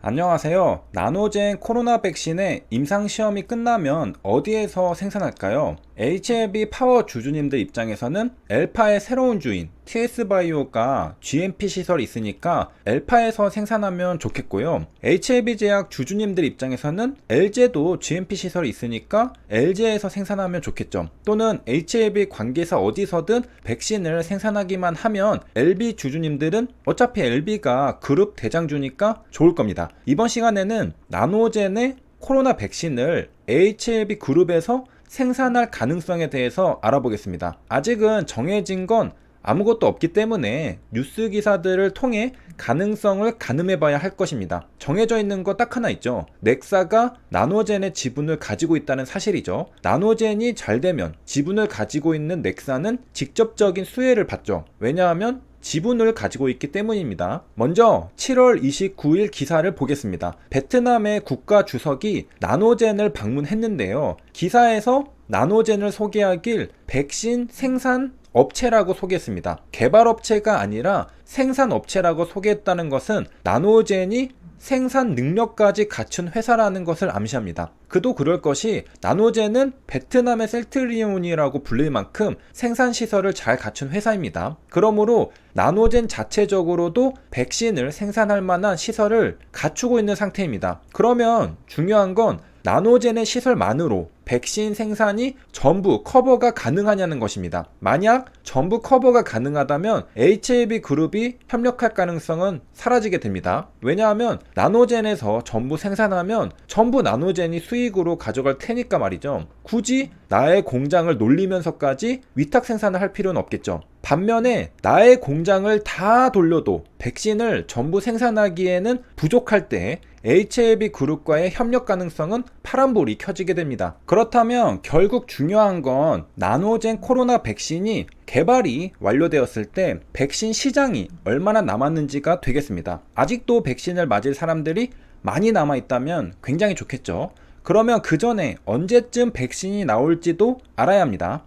안녕하세요. 나노젠 코로나 백신의 임상시험이 끝나면 어디에서 생산할까요? HLB 파워 주주님들 입장에서는 엘파의 새로운 주인 TS바이오가 GMP 시설이 있으니까 엘파에서 생산하면 좋겠고요. HLB 제약 주주님들 입장에서는 LG도 GMP 시설이 있으니까 LG에서 생산하면 좋겠죠. 또는 HLB 관계사 어디서든 백신을 생산하기만 하면 LB 주주님들은 어차피 LB가 그룹 대장주니까 좋을 겁니다. 이번 시간에는 나노젠의 코로나 백신을 HLB 그룹에서 생산할 가능성에 대해서 알아보겠습니다. 아직은 정해진 건 아무것도 없기 때문에 뉴스 기사들을 통해 가능성을 가늠해 봐야 할 것입니다. 정해져 있는 거 딱 하나 있죠. 넥사가 나노젠의 지분을 가지고 있다는 사실이죠. 나노젠이 잘 되면 지분을 가지고 있는 넥사는 직접적인 수혜를 받죠. 왜냐하면 지분을 가지고 있기 때문입니다. 먼저 7월 29일 기사를 보겠습니다. 베트남의 국가 주석이 나노젠을 방문했는데요. 기사에서 나노젠을 소개하길 백신 생산 업체라고 소개했습니다. 개발업체가 아니라 생산업체라고 소개했다는 것은 나노젠이 생산 능력까지 갖춘 회사라는 것을 암시합니다. 그도 그럴 것이 나노젠은 베트남의 셀트리온이라고 불릴 만큼 생산 시설을 잘 갖춘 회사입니다. 그러므로 나노젠 자체적으로도 백신을 생산할 만한 시설을 갖추고 있는 상태입니다. 그러면 중요한 건 나노젠의 시설만으로 백신 생산이 전부 커버가 가능하냐는 것입니다. 만약 전부 커버가 가능하다면 HLB 그룹이 협력할 가능성은 사라지게 됩니다. 왜냐하면 나노젠에서 전부 생산하면 전부 나노젠이 수익으로 가져갈 테니까 말이죠. 굳이 나의 공장을 놀리면서까지 위탁 생산을 할 필요는 없겠죠. 반면에 나의 공장을 다 돌려도 백신을 전부 생산하기에는 부족할 때 HLB 그룹과의 협력 가능성은 파란불이 켜지게 됩니다. 그렇다면 결국 중요한 건 나노젠 코로나 백신이 개발이 완료되었을 때 백신 시장이 얼마나 남았는지가 되겠습니다. 아직도 백신을 맞을 사람들이 많이 남아있다면 굉장히 좋겠죠. 그러면 그 전에 언제쯤 백신이 나올지도 알아야 합니다.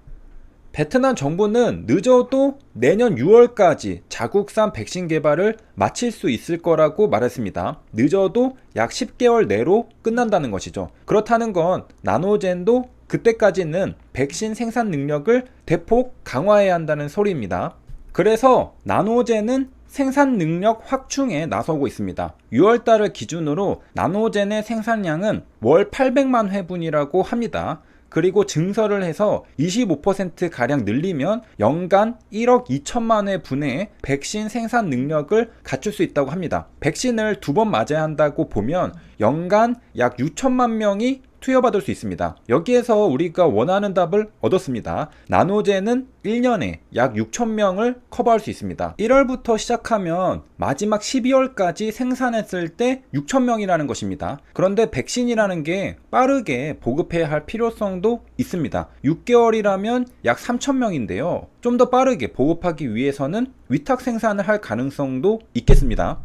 베트남 정부는 늦어도 내년 6월까지 자국산 백신 개발을 마칠 수 있을 거라고 말했습니다. 늦어도 약 10개월 내로 끝난다는 것이죠. 그렇다는 건 나노젠도 그때까지는 백신 생산 능력을 대폭 강화해야 한다는 소리입니다. 그래서 나노젠은 생산 능력 확충에 나서고 있습니다. 6월달을 기준으로 나노젠의 생산량은 월 800만 회분이라고 합니다. 그리고 증설을 해서 25%가량 늘리면 연간 1억 2천만 회 분의 백신 생산 능력을 갖출 수 있다고 합니다. 백신을 2번 맞아야 한다고 보면 연간 약 6천만 명이 투여받을 수 있습니다. 여기에서 우리가 원하는 답을 얻었습니다. 나노젠은 1년에 약 6천명을 커버할 수 있습니다. 1월부터 시작하면 마지막 12월까지 생산했을 때 6천명이라는 것입니다. 그런데 백신이라는 게 빠르게 보급해야 할 필요성도 있습니다. 6개월이라면 약 3천명인데요. 좀 더 빠르게 보급하기 위해서는 위탁 생산을 할 가능성도 있겠습니다.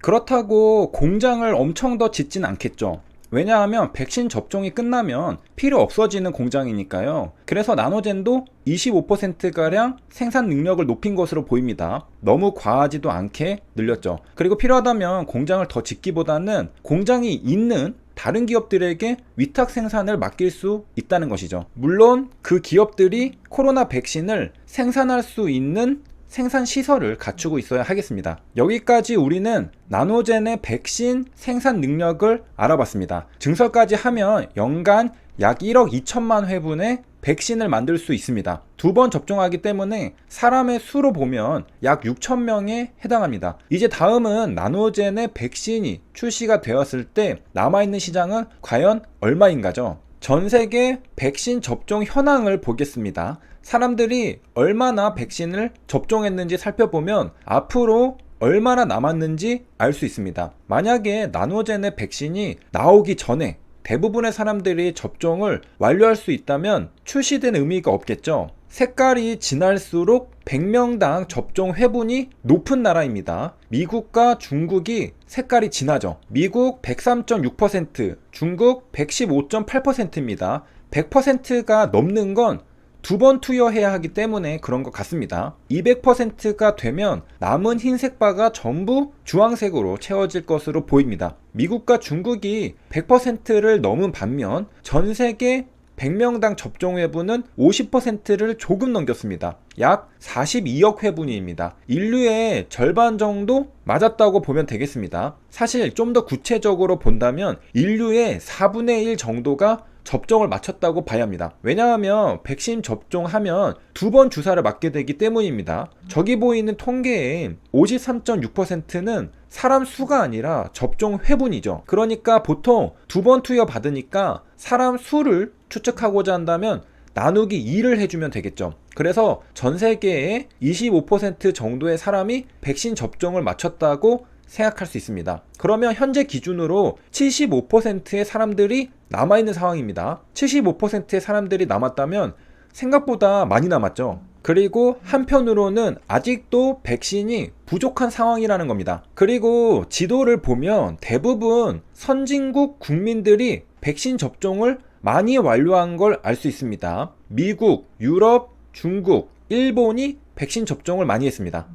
그렇다고 공장을 엄청 더 짓진 않겠죠. 왜냐하면 백신 접종이 끝나면 필요 없어지는 공장이니까요. 그래서 나노젠도 25%가량 생산 능력을 높인 것으로 보입니다. 너무 과하지도 않게 늘렸죠. 그리고 필요하다면 공장을 더 짓기보다는 공장이 있는 다른 기업들에게 위탁 생산을 맡길 수 있다는 것이죠. 물론 그 기업들이 코로나 백신을 생산할 수 있는 생산 시설을 갖추고 있어야 하겠습니다. 여기까지 우리는 나노젠의 백신 생산 능력을 알아봤습니다. 증설까지 하면 연간 약 1억 2천만 회분의 백신을 만들 수 있습니다. 2번 접종하기 때문에 사람의 수로 보면 약 6천 명에 해당합니다. 이제 다음은 나노젠의 백신이 출시가 되었을 때 남아있는 시장은 과연 얼마인가죠? 전 세계 백신 접종 현황을 보겠습니다. 사람들이 얼마나 백신을 접종했는지 살펴보면 앞으로 얼마나 남았는지 알 수 있습니다. 만약에 나노젠의 백신이 나오기 전에 대부분의 사람들이 접종을 완료할 수 있다면 출시된 의미가 없겠죠. 색깔이 진할수록 100명당 접종 회분이 높은 나라입니다. 미국과 중국이 색깔이 진하죠. 미국 103.6%, 중국 115.8%입니다. 100%가 넘는 건 두 번 투여해야 하기 때문에 그런 것 같습니다. 200%가 되면 남은 흰색 바가 전부 주황색으로 채워질 것으로 보입니다. 미국과 중국이 100%를 넘은 반면 전 세계 100명당 접종 회분은 50%를 조금 넘겼습니다. 약 42억 회분입니다. 인류의 절반 정도 맞았다고 보면 되겠습니다. 사실 좀 더 구체적으로 본다면 인류의 4분의 1 정도가 접종을 마쳤다고 봐야 합니다. 왜냐하면 백신 접종하면 두 번 주사를 맞게 되기 때문입니다. 저기 보이는 통계의 53.6%는 사람 수가 아니라 접종 회분이죠. 그러니까 보통 두 번 투여 받으니까 사람 수를 추측하고자 한다면 나누기 2를 해주면 되겠죠. 그래서 전 세계의 25% 정도의 사람이 백신 접종을 마쳤다고 생각할 수 있습니다. 그러면 현재 기준으로 75%의 사람들이 남아있는 상황입니다. 75%의 사람들이 남았다면 생각보다 많이 남았죠. 그리고 한편으로는 아직도 백신이 부족한 상황이라는 겁니다. 그리고 지도를 보면 대부분 선진국 국민들이 백신 접종을 많이 완료한 걸 알 수 있습니다. 미국, 유럽, 중국, 일본이 백신 접종을 많이 했습니다.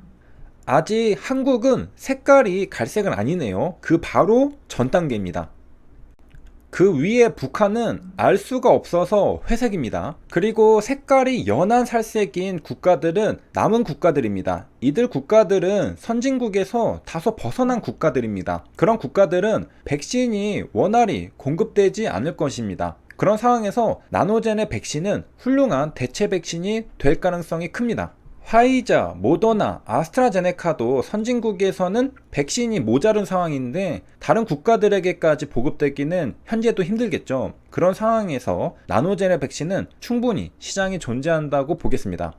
아직 한국은 색깔이 갈색은 아니네요. 그 바로 전 단계입니다. 그 위에 북한은 알 수가 없어서 회색입니다. 그리고 색깔이 연한 살색인 국가들은 남은 국가들입니다. 이들 국가들은 선진국에서 다소 벗어난 국가들입니다. 그런 국가들은 백신이 원활히 공급되지 않을 것입니다. 그런 상황에서 나노젠의 백신은 훌륭한 대체 백신이 될 가능성이 큽니다. 화이자, 모더나, 아스트라제네카도 선진국에서는 백신이 모자른 상황인데 다른 국가들에게까지 보급되기는 현재도 힘들겠죠. 그런 상황에서 나노젠의 백신은 충분히 시장이 존재한다고 보겠습니다.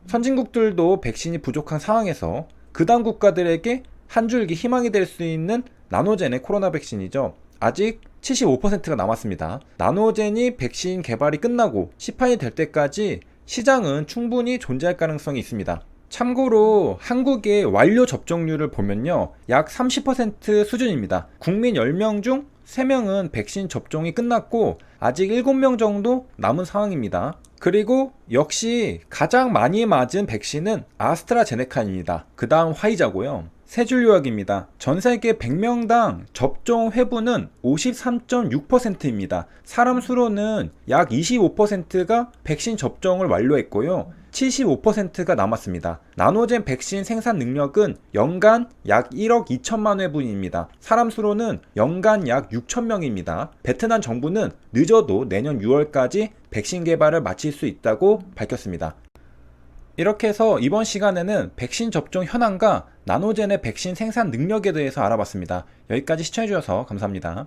선진국들도 백신이 부족한 상황에서 그 다음 국가들에게 한 줄기 희망이 될 수 있는 나노젠의 코로나 백신이죠. 아직 75%가 남았습니다. 나노젠이 백신 개발이 끝나고 시판이 될 때까지 시장은 충분히 존재할 가능성이 있습니다. 참고로 한국의 완료 접종률을 보면요, 약 30% 수준입니다. 국민 10명 중 3명은 백신 접종이 끝났고 아직 7명 정도 남은 상황입니다. 그리고 역시 가장 많이 맞은 백신은 아스트라제네카입니다. 그 다음 화이자고요. 세 줄 요약입니다. 전 세계 100명당 접종 회분은 53.6%입니다. 사람 수로는 약 25%가 백신 접종을 완료했고요. 75%가 남았습니다. 나노젠 백신 생산 능력은 연간 약 1억 2천만 회분입니다. 사람 수로는 연간 약 6천 명입니다. 베트남 정부는 늦어도 내년 6월까지 백신 개발을 마칠 수 있다고 밝혔습니다. 이렇게 해서 이번 시간에는 백신 접종 현황과 나노젠의 백신 생산 능력에 대해서 알아봤습니다. 여기까지 시청해주셔서 감사합니다.